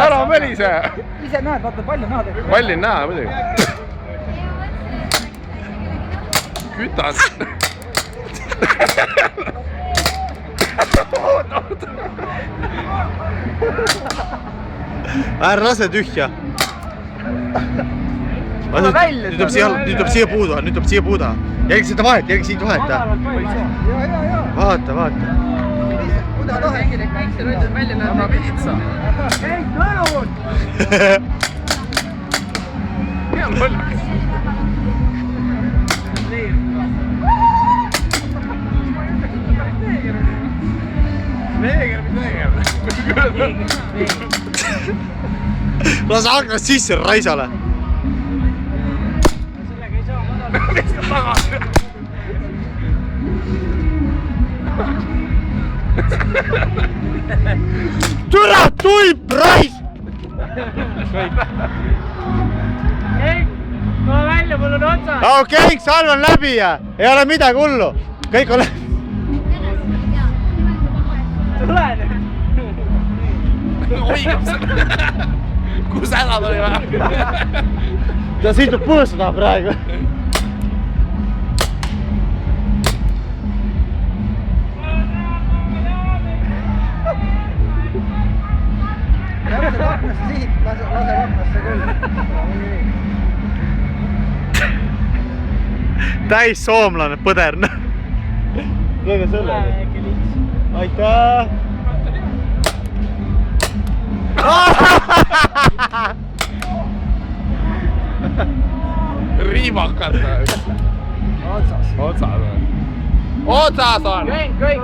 ära mölise. Ise näed, vaata palju näha. Palli näha muidugi. Kütas. Ära lase tühja. Nüüd tuleb siia puuda, Jälgi seda vahet, Vaata. Kuda tahe. Väikse rõidud välja näeb piitsa. Käid lõõnud! Hea on põlvaks. Neeger. Lase aknast sisse raisale. Tule tuip rais! Tule välja, mul on otsas. Okei, salv on läbi ja ei ole midagi hullu. Kõik on läbi. Tule nüüd. Oigab seda. Kus hädad oli vähe? Ta sõitub põõsada praegu. Läbse aknasse sihid, lase aknasse küll. Täis soomlane, põdern. Lõige selle. Aitäh! Riimakad. Otsas. Otsas on. Kõik.